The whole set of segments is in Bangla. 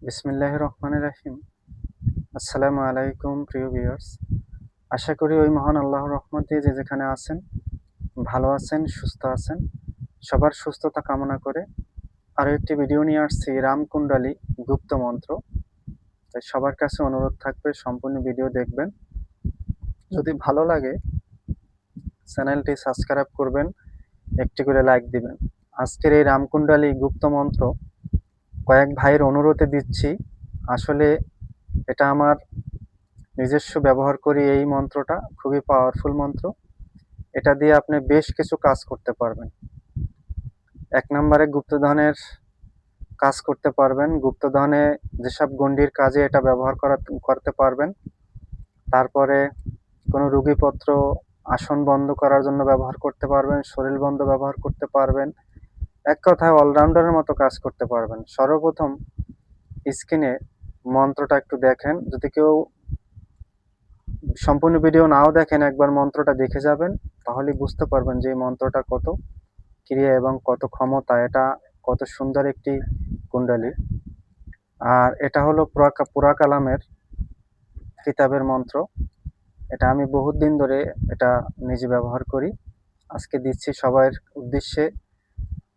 বিসমিল্লাহির রহমানির রহিম। আসসালামু আলাইকুম প্রিয় ভিউয়ার্স। আশা করি ওই মহান আল্লাহর রহমতে যে যেখানে আছেন ভালো আছেন, সুস্থ আছেন। সবার সুস্থতা কামনা করে আরও একটি ভিডিও নিয়ে আসছি রামকুণ্ডলী গুপ্ত মন্ত্র। তাই সবার কাছে অনুরোধ থাকবে সম্পূর্ণ ভিডিও দেখবেন। যদি ভালো লাগে চ্যানেলটি সাবস্ক্রাইব করবেন, একটি করে লাইক দিবেন। আজকের এই রামকুণ্ডলী গুপ্ত মন্ত্র কয়েক ভাইয়ের অনুরোধে দিচ্ছি। আসলে এটা আমার নিজস্ব ব্যবহার করি। এই মন্ত্রটা খুবই পাওয়ারফুল মন্ত্র। এটা দিয়ে আপনি বেশ কিছু কাজ করতে পারবেন। ১ নম্বরে গুপ্তধনের কাজ করতে পারবেন। গুপ্তধনে যেসব গণ্ডির কাজে এটা ব্যবহার করতে পারবেন। তারপরে কোনো রোগীপত্র আসন বন্ধ করার জন্য ব্যবহার করতে পারবেন, শরীর বন্ধ ব্যবহার করতে পারবেন। এক কথায় অলরাউন্ডারের মতো কাজ করতে পারবেন। সর্বপ্রথম স্ক্রিনে মন্ত্রটা একটু দেখেন। যদি কেউ সম্পূর্ণ ভিডিও নাও দেখেন, একবার মন্ত্রটা দেখে যাবেন, তাহলেই বুঝতে পারবেন যে এই মন্ত্রটা কত ক্রিয়া এবং কত ক্ষমতা। এটা কত সুন্দর একটি কুণ্ডলী। আর এটা হলো পুরাকালামের কিতাবের মন্ত্র। এটা আমি বহুত দিন ধরে এটা নিজে ব্যবহার করি। আজকে দিচ্ছি সবার উদ্দেশ্যে,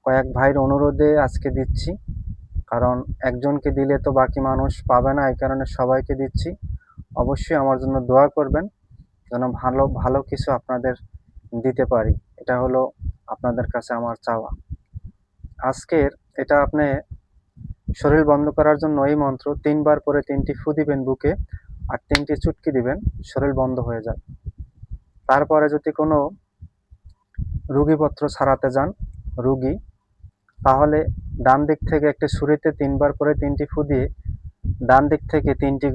কয়েক ভাইয়ের অনুরোধে আজকে দিচ্ছি। কারণ একজনকে দিলে তো বাকি মানুষ পাবে না, এই কারণে সবাইকে দিচ্ছি। অবশ্যই আমার জন্য দোয়া করবেন যেন ভালো ভালো কিছু আপনাদের দিতে পারি। এটা হলো আপনাদের কাছে আমার চাওয়া। আজকের এটা আপনি শরীর বন্ধ করার জন্য এই মন্ত্র ৩ বার পরে ৩টি ফু দিবেন বুকে, আর ৩টি চুটকি দিবেন, শরীর বন্ধ হয়ে যাবে। তারপরে যদি কোনো রোগীপত্র ছাড়াতে যান, রোগী, তাহলে ডান দিক থেকে একটি ছুরিতে ৩ বার করে ৩টি ফু দিয়ে ডান দিক থেকে ৩টি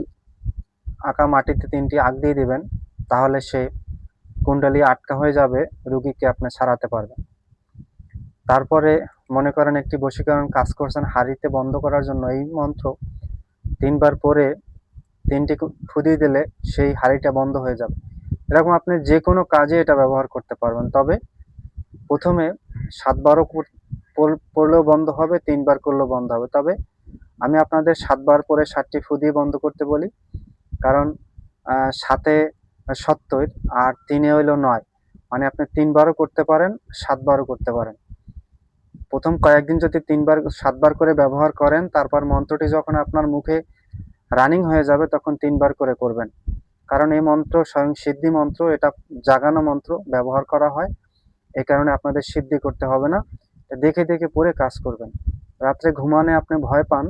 আঁকা মাটিতে ৩টি আগ দিয়ে দিবেন। তাহলে সে কুণ্ডলী আটকা হয়ে যাবে, রোগীকে আপনি ছাড়াতে পারবেন। তারপরে মনে করেন একটি বশীকরণ কাজ করছেন হাঁড়িতে বন্ধ করার জন্য, এই মন্ত্র ৩ বার পরে ৩টি ফু দিয়ে দিলে সেই হাঁড়িটা বন্ধ হয়ে যাবে। এরকম আপনি যে কোনো কাজে এটা ব্যবহার করতে পারবেন। তবে প্রথমে ৭ বারও পড়লেও বন্ধ হবে, ৩ বার করলেও বন্ধ হবে। তবে আমি আপনাদের ৭ বার পরে ৭টি ফু দিয়ে বন্ধ করতে বলি। কারণ ৭-এ ৭০ আর ৩-এ হইল ৯। মানে আপনি ৩ বারও করতে পারেন, ৭ বারও করতে পারেন। প্রথম কয়েকদিন যদি ৩ বার ৭ বার করে ব্যবহার করেন, তারপর মন্ত্রটি যখন আপনার মুখে রানিং হয়ে যাবে তখন ৩ বার করে করবেন। কারণ এই মন্ত্র স্বয়ং সিদ্ধি মন্ত্র, এটা জাগানো মন্ত্র ব্যবহার করা হয়। এই কারণে আপনাদের সিদ্ধি করতে হবে না, দেখে দেখে পড়ে কাজ করবেন। রাত্রে ঘুমানে আপনি ভয় পান,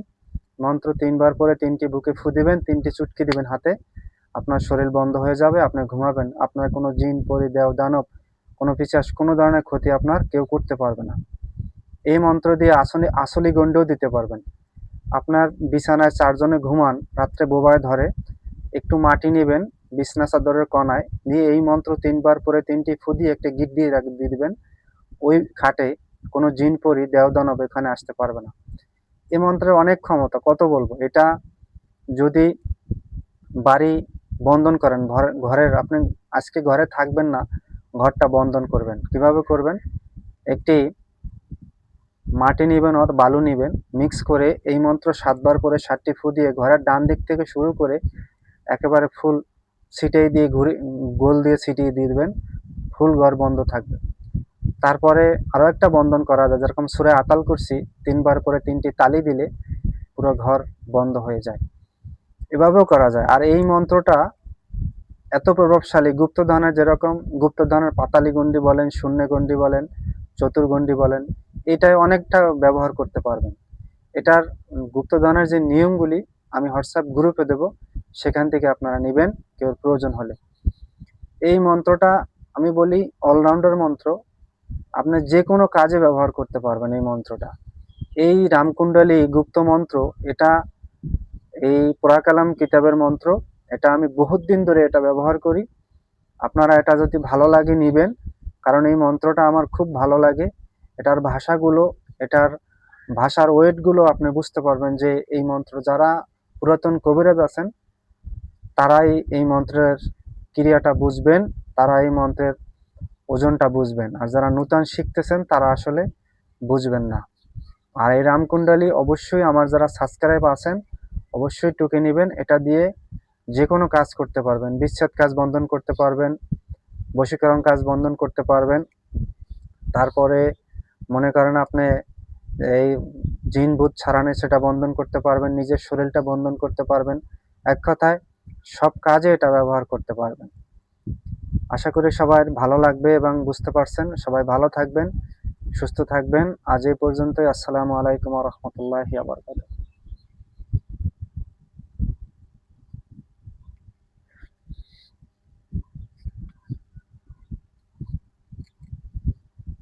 মন্ত্র ৩ বার পরে ৩টি বুকে ফু দিবেন, ৩টি চুটকি দিবেন হাতে, আপনার শরীর বন্ধ হয়ে যাবে, আপনি ঘুমাবেন। আপনার কোনো জিন, পরি, দেব, দানব, কোনো পিশাচ কোনো ধরনের ক্ষতি আপনার কেউ করতে পারবে না। এই মন্ত্র দিয়ে আসলি গণ্ডিও দিতে পারবেন। আপনার বিছানায় ৪ জনে ঘুমান, রাত্রে বোবায় ধরে, একটু মাটি নেবেন বিছনা চাদরের কনায়, দিয়ে এই মন্ত্র ৩ বার পরে ৩টি ফু দিয়ে একটা গিট দিয়ে দিবেন। ওই খাটে কোনো জিন, পরি, দেব, দানব এখানে আসতে পারবে না। এই মন্ত্রের অনেক ক্ষমতা, কত বলবো। এটা যদি বাড়ি বন্ধন করেন, ঘরের আপনি আজকে ঘরে থাকবেন না, ঘরটা বন্ধন করবেন। কিভাবে করবেন? একটি মাটি নিবেন আর বালু নিবেন, মিক্স করে এই মন্ত্র ৭ বার পরে ৭টি ফু দিয়ে ঘরের ডান দিক থেকে শুরু করে একেবারে ফুল ছিটিয়ে দিয়ে গোল দিয়ে ছিটিয়ে দিয়ে দিবেন, ফুল ঘর বন্ধ থাকবে। তারপরে আরও একটা বন্ধন করা যায়, যেরকম সূরা আতাল কুরসি ৩ বার করে ৩টি তালি দিলে পুরো ঘর বন্ধ হয়ে যায়। এভাবেও করা যায়। আর এই মন্ত্রটা এত প্রভাবশালী, গুপ্তধনের যেরকম গুপ্তধনের পাতালি গণ্ডি বলেন, শূন্য গণ্ডি বলেন, চতুর্গণ্ডি বলেন, এটাই অনেকটা ব্যবহার করতে পারবেন। এটার গুপ্তধনের যে নিয়মগুলি আমি হোয়াটসঅ্যাপ গ্রুপে দেব, সেখান থেকে আপনারা নেবেন কেউ প্রয়োজন হলে। এই মন্ত্রটা আমি বলি অলরাউন্ডার মন্ত্র, আপনি যে কোনো কাজে ব্যবহার করতে পারবেন এই মন্ত্রটা। এই রামকুণ্ডলী গুপ্ত মন্ত্র, এটা এই পুরাকালাম কিতাবের মন্ত্র। এটা আমি বহুত দিন ধরে এটা ব্যবহার করি। আপনারা এটা যদি ভালো লাগে নিবেন, কারণ এই মন্ত্রটা আমার খুব ভালো লাগে। এটার ভাষাগুলো, এটার ভাষার ওয়েটগুলো আপনি বুঝতে পারবেন যে এই মন্ত্র যারা পুরাতন কবিরাজ আছেন তারাই এই মন্ত্রের ক্রিয়াটা বুঝবেন, তারা এই মন্ত্রের ওজনটা বুঝবেন। আর যারা নূতন শিখতেছেন তারা আসলে বুঝবেন না। আর এই রামকুণ্ডলী অবশ্যই আমার যারা সাবস্ক্রাইব আছেন অবশ্যই টুকে নেবেন। এটা দিয়ে যে কোনো কাজ করতে পারবেন, বিচ্ছেদ কাজ বন্ধন করতে পারবেন, বশীকরণ কাজ বন্ধন করতে পারবেন। তারপরে মনে করেন আপনি এই জিন ভূত ছাড়ানো সেটা বন্ধন করতে পারবেন, নিজের শরীরটা বন্ধন করতে পারবেন। এক কথায় সব কাজে এটা ব্যবহার করতে পারবেন। আশা করি সবার ভালো লাগবে এবং বুঝতে পারছেন। সবাই ভালো থাকবেন, সুস্থ থাকবেন। আজ এই পর্যন্তই। আসসালামু আলাইকুম ওয়া রাহমাতুল্লাহি ওয়া বারাকাতুহু।